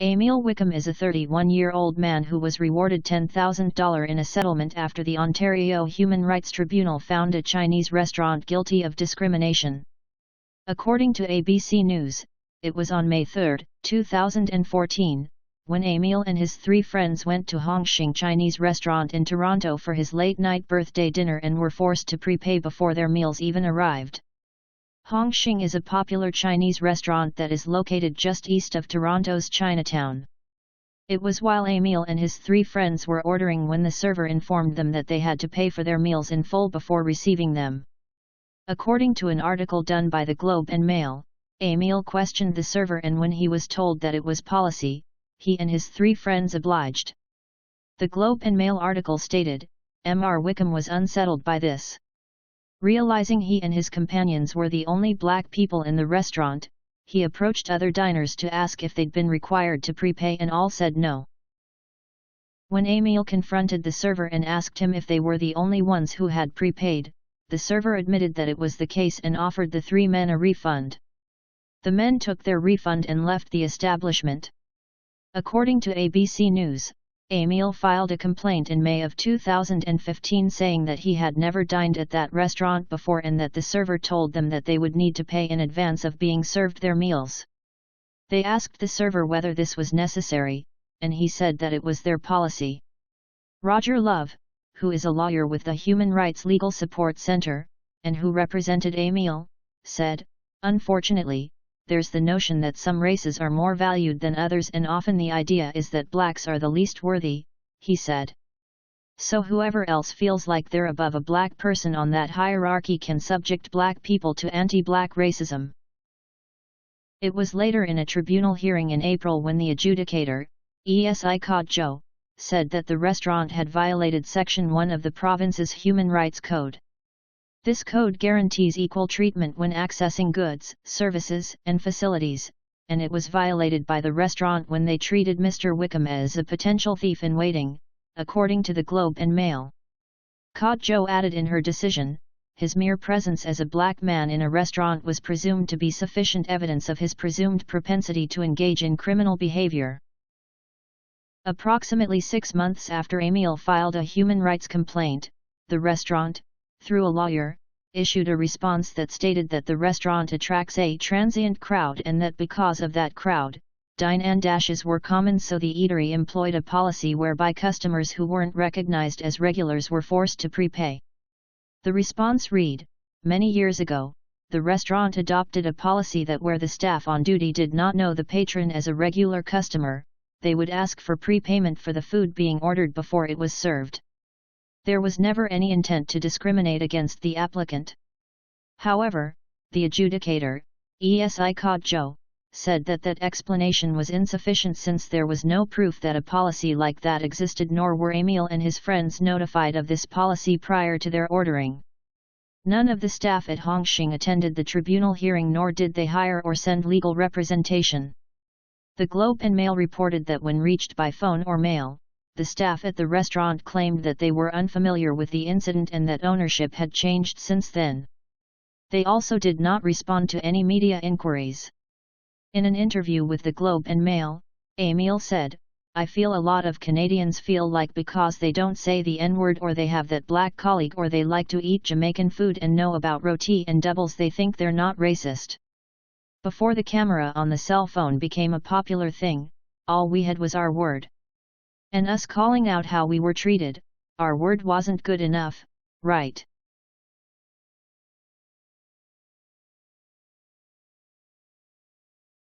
Emile Wickham is a 31-year-old man who was rewarded $10,000 in a settlement after the Ontario Human Rights Tribunal found a Chinese restaurant guilty of discrimination. According to ABC News, it was on May 3, 2014, when Emile and his 3 friends went to Hongxing Chinese restaurant in Toronto for his late-night birthday dinner and were forced to prepay before their meals even arrived. Hongxing is a popular Chinese restaurant that is located just east of Toronto's Chinatown. It was while Emile and his 3 friends were ordering when the server informed them that they had to pay for their meals in full before receiving them. According to an article done by the Globe and Mail, Emile questioned the server, and when he was told that it was policy, he and his 3 friends obliged. The Globe and Mail article stated, Mr. Wickham was unsettled by this. Realizing he and his companions were the only black people in the restaurant, he approached other diners to ask if they'd been required to prepay, and all said no. When Emile confronted the server and asked him if they were the only ones who had prepaid, the server admitted that it was the case and offered the 3 men a refund. The men took their refund and left the establishment. According to ABC News, Emile filed a complaint in May of 2015 saying that he had never dined at that restaurant before and that the server told them that they would need to pay in advance of being served their meals. They asked the server whether this was necessary, and he said that it was their policy. Roger Love, who is a lawyer with the Human Rights Legal Support Center, and who represented Emile, said, "Unfortunately, there's the notion that some races are more valued than others, and often the idea is that blacks are the least worthy," he said. "So whoever else feels like they're above a black person on that hierarchy can subject black people to anti-black racism." It was later in a tribunal hearing in April when the adjudicator, Emile Wickham, said that the restaurant had violated Section 1 of the province's Human Rights Code. This code guarantees equal treatment when accessing goods, services, and facilities, and it was violated by the restaurant when they treated Mr. Wickham as a potential thief in waiting, according to the Globe and Mail. Wickham added in her decision, his mere presence as a black man in a restaurant was presumed to be sufficient evidence of his presumed propensity to engage in criminal behavior. Approximately 6 months after Emile filed a human rights complaint, the restaurant, through a lawyer, issued a response that stated that the restaurant attracts a transient crowd and that because of that crowd, dine-in dashes were common, so the eatery employed a policy whereby customers who weren't recognized as regulars were forced to prepay. The response read, "Many years ago, the restaurant adopted a policy that where the staff on duty did not know the patron as a regular customer, they would ask for prepayment for the food being ordered before it was served. There was never any intent to discriminate against the applicant." However, the adjudicator, Emile Wickham, said that that explanation was insufficient since there was no proof that a policy like that existed, nor were Emile and his friends notified of this policy prior to their ordering. None of the staff at Hongxing attended the tribunal hearing, nor did they hire or send legal representation. The Globe and Mail reported that when reached by phone or mail, the staff at the restaurant claimed that they were unfamiliar with the incident and that ownership had changed since then. They also did not respond to any media inquiries. In an interview with the Globe and Mail, Emile said, "I feel a lot of Canadians feel like because they don't say the N-word or they have that black colleague or they like to eat Jamaican food and know about roti and doubles, they think they're not racist. Before the camera on the cell phone became a popular thing, all we had was our word. And us calling out how we were treated, our word wasn't good enough, right?